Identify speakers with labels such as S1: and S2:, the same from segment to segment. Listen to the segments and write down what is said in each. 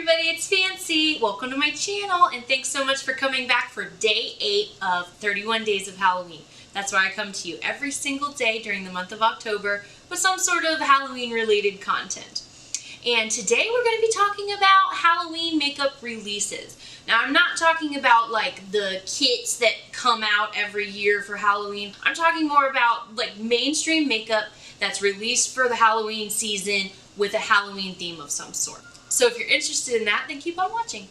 S1: everybody, it's Fancy. Welcome to my channel and thanks so much for coming back for day 8 of 31 days of Halloween. That's where I come to you every single day during the month of October with some sort of Halloween related content. And today we're going to be talking about Halloween makeup releases. Now I'm not talking about like the kits that come out every year for Halloween. I'm talking more about like mainstream makeup that's released for the Halloween season with a Halloween theme of some sort. So if you're interested in that, then keep on watching.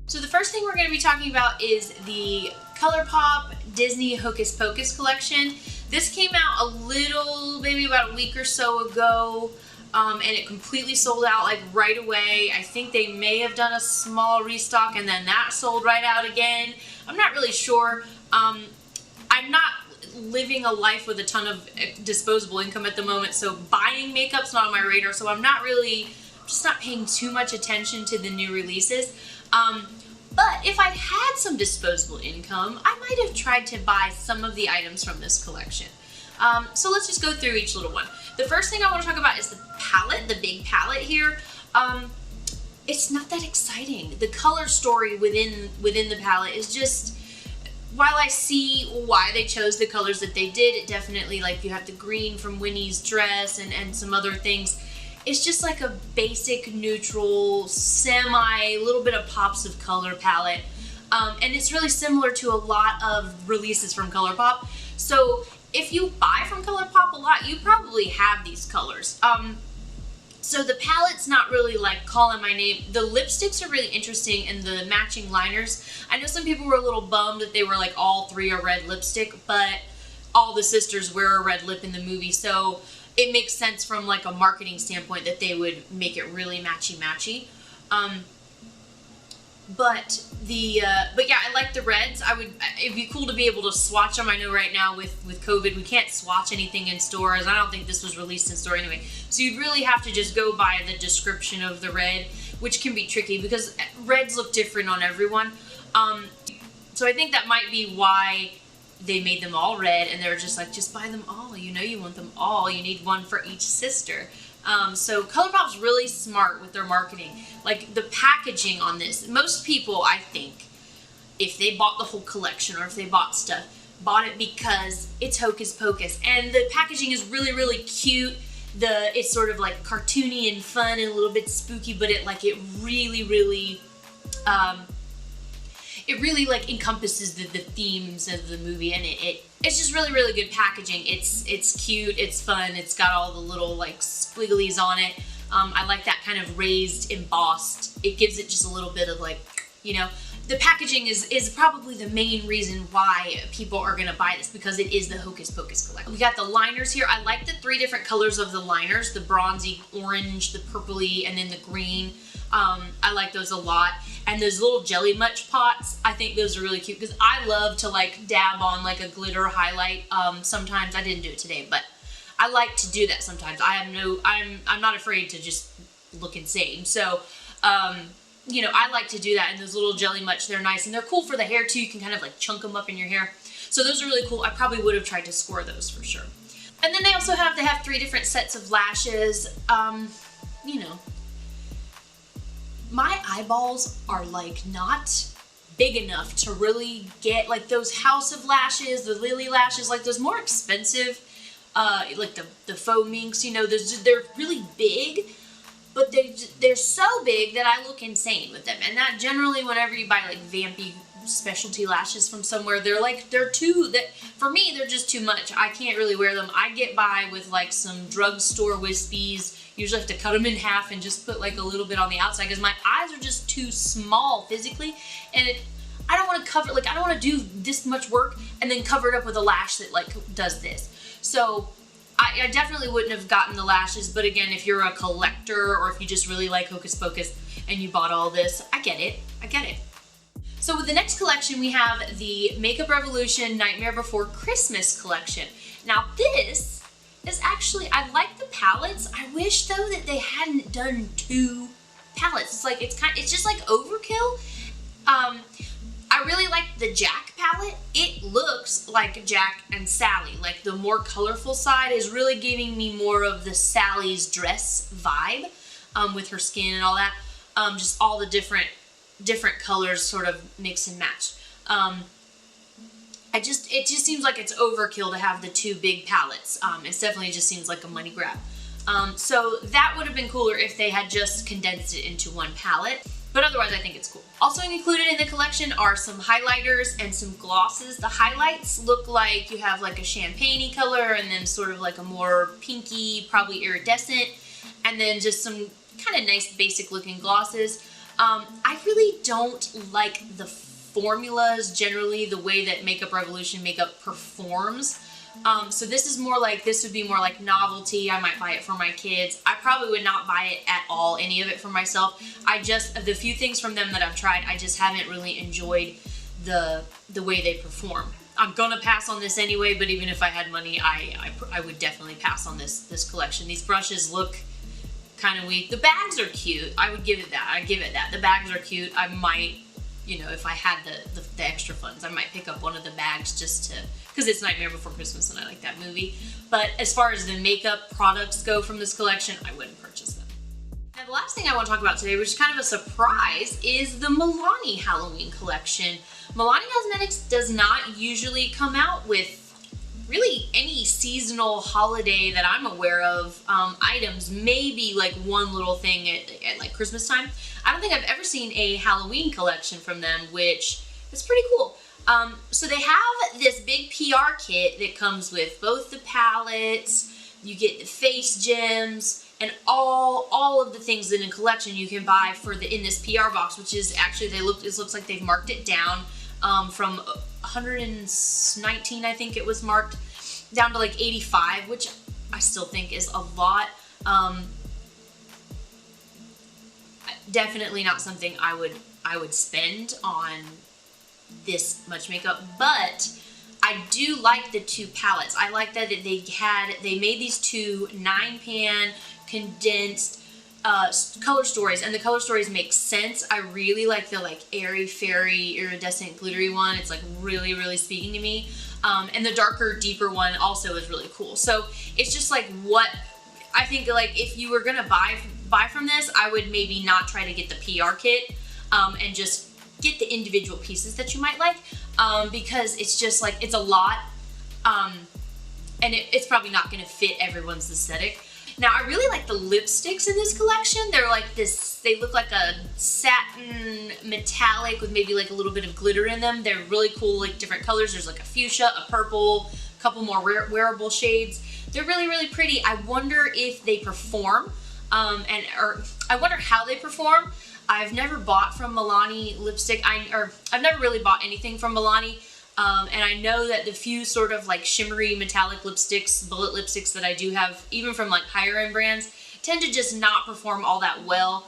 S1: So the first thing we're going to be talking about is the ColourPop Disney Hocus Pocus collection. This came out maybe about a week or so ago, and it completely sold out like right away. I think they may have done a small restock and then that sold right out again. I'm not really sure. I'm not living a life with a ton of disposable income at the moment, so buying makeup's not on my radar, so I'm just not paying too much attention to the new releases. But if I'd had some disposable income, I might have tried to buy some of the items from this collection. So let's just go through each little one. The first thing I want to talk about is the palette, the big palette here. It's not that exciting. The color story within the palette is just, while I see why they chose the colors that they did, it definitely, like, you have the green from Winnie's dress and some other things. It's just like a basic, neutral, little bit of pops of color palette. And it's really similar to a lot of releases from ColourPop. So if you buy from ColourPop a lot, you probably have these colors. So the palette's not really like calling my name. The lipsticks are really interesting and the matching liners. I know some people were a little bummed that they were like all three a red lipstick, but all the sisters wear a red lip in the movie, so it makes sense from like a marketing standpoint that they would make it really matchy-matchy. But yeah, I like the reds. It'd be cool to be able to swatch them. I know right now with COVID, we can't swatch anything in stores. I don't think this was released in store anyway. So you'd really have to just go by the description of the red, which can be tricky because reds look different on everyone. So I think that might be why they made them all red, and they're just like, just buy them all. You know you want them all. You need one for each sister. So ColourPop's really smart with their marketing. Like the packaging on this, most people, I think, if they bought the whole collection or if they bought stuff, bought it because it's Hocus Pocus. And the packaging is really, really cute. It's sort of like cartoony and fun and a little bit spooky, but it really like encompasses the themes of the movie, and it's just really, really good packaging. It's cute, it's fun, it's got all the little like squigglies on it. I like that kind of raised, embossed. It gives it just a little bit of like, you know, the packaging is probably the main reason why people are gonna buy this, because it is the Hocus Pocus collection. We got the liners here. I like the 3 different colors of the liners, the bronzy orange, the purpley, and then the green. I like those a lot. And those little jelly much pots, I think those are really cute because I love to like dab on like a glitter highlight. Sometimes, I didn't do it today, but I like to do that sometimes. I'm not afraid to just look insane. So, you know, I like to do that, and those little jelly much, they're nice, and they're cool for the hair too. You can kind of like chunk them up in your hair. So those are really cool. I probably would have tried to score those for sure. And then they also have 3 different sets of lashes. You know, my eyeballs are like not big enough to really get like those House of Lashes, the Lily lashes, like those more expensive, like the faux minks, you know, they're really big, but they're so big that I look insane with them. And that generally, whenever you buy like vampy specialty lashes from somewhere, for me, they're just too much. I can't really wear them. I get by with like some drugstore wispies. Usually have to cut them in half and just put like a little bit on the outside because my eyes are just too small physically, and I don't want to cover, like I don't want to do this much work and then cover it up with a lash that like does this. So I definitely wouldn't have gotten the lashes, but again, if you're a collector or if you just really like Hocus Pocus and you bought all this, I get it. So with the next collection, we have the Makeup Revolution Nightmare Before Christmas collection. Now this is actually, I like the palettes. I wish though that they hadn't done 2 palettes. It's like, it's just like overkill. I I really like the Jack palette. It looks like Jack and Sally. Like the more colorful side is really giving me more of the Sally's dress vibe with her skin and all that. Just all the different colors sort of mix and match. It just seems like it's overkill to have the two big palettes. It definitely just seems like a money grab. So that would have been cooler if they had just condensed it into one palette. But otherwise, I think it's cool. Also included in the collection are some highlighters and some glosses. The highlights look like you have like a champagne-y color and then sort of like a more pinky, probably iridescent, and then just some kind of nice basic looking glosses. I really don't like the formulas generally, the way that Makeup Revolution makeup performs. So this is more like, this would be more like novelty. I might buy it for my kids. I probably would not buy it at all, any of it for myself. The few things from them that I've tried, I just haven't really enjoyed the way they perform. I'm gonna pass on this anyway, but even if I had money, I would definitely pass on this collection. These brushes look kind of weak. The bags are cute. I would give it that. I'd give it that. The bags are cute. I might, you know, if I had the extra funds, I might pick up one of the bags just to, because it's Nightmare Before Christmas and I like that movie. But as far as the makeup products go from this collection, I wouldn't purchase them. Now the last thing I want to talk about today, which is kind of a surprise, is the Milani Halloween collection. Milani Cosmetics does not usually come out with really any seasonal holiday that I'm aware of items, maybe like one little thing at like Christmas time. I don't think I've ever seen a Halloween collection from them, which is pretty cool. So they have this big PR kit that comes with both the palettes, you get the face gems, and all of the things in a collection you can buy in this PR box, which is actually, it looks like they've marked it down from 119, I think it was marked, down to like 85, which I still think is a lot. Definitely not something I would spend on this much makeup, but I do like the two palettes. I like that they made these two 9-pan condensed color stories, and the color stories make sense. I really like the like airy fairy iridescent glittery one. It's like really speaking to me. And the darker, deeper one also is really cool. So it's just like what I think, like if you were gonna buy from this, I would maybe not try to get the PR kit and just get the individual pieces that you might like, because it's just like, it's a lot, and it's probably not gonna fit everyone's aesthetic. Now I really like the lipsticks in this collection. They're like this, they look like a satin metallic with maybe like a little bit of glitter in them. They're really cool, like different colors. There's like a fuchsia, a purple, a couple more wearable shades. They're really pretty. I wonder if they perform, or I wonder how they perform. I've never bought from Milani lipstick, I've never really bought anything from Milani, and I know that the few sort of like shimmery metallic lipsticks, bullet lipsticks that I do have, even from like higher end brands, tend to just not perform all that well.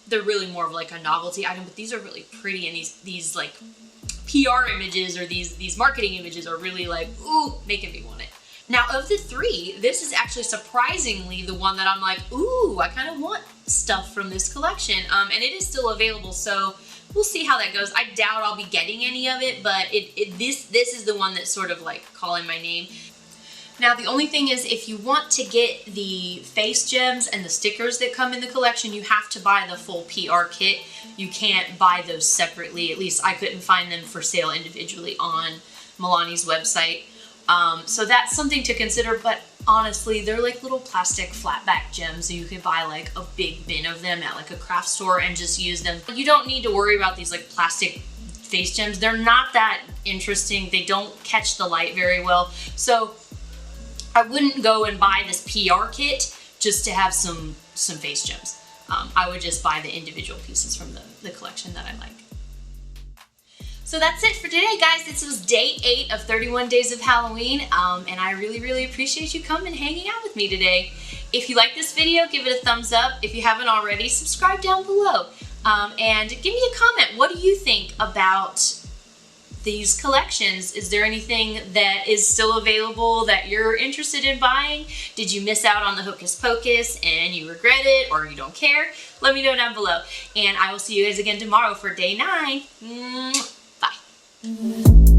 S1: They're really more of like a novelty item, but these are really pretty, and these like PR images or these marketing images are really like, ooh, making me want it. Now of the three, this is actually surprisingly the one that I'm like, ooh, I kind of want stuff from this collection, and it is still available, so we'll see how that goes. I doubt I'll be getting any of it, but this is the one that's sort of like calling my name. Now the only thing is, if you want to get the face gems and the stickers that come in the collection, you have to buy the full PR kit. You can't buy those separately. At least I couldn't find them for sale individually on Milani's website. So that's something to consider, but honestly, they're like little plastic flatback gems, so you could buy like a big bin of them at like a craft store and just use them. You don't need to worry about these like plastic face gems. They're not that interesting. They don't catch the light very well. So I wouldn't go and buy this PR kit just to have some face gems. I would just buy the individual pieces from the collection that I like. So that's it for today, guys. This was day 8 of 31 Days of Halloween, and I really appreciate you coming and hanging out with me today. If you like this video, give it a thumbs up. If you haven't already, subscribe down below. And give me a comment. What do you think about these collections? Is there anything that is still available that you're interested in buying? Did you miss out on the Hocus Pocus and you regret it, or you don't care? Let me know down below. And I will see you guys again tomorrow for day 9. you.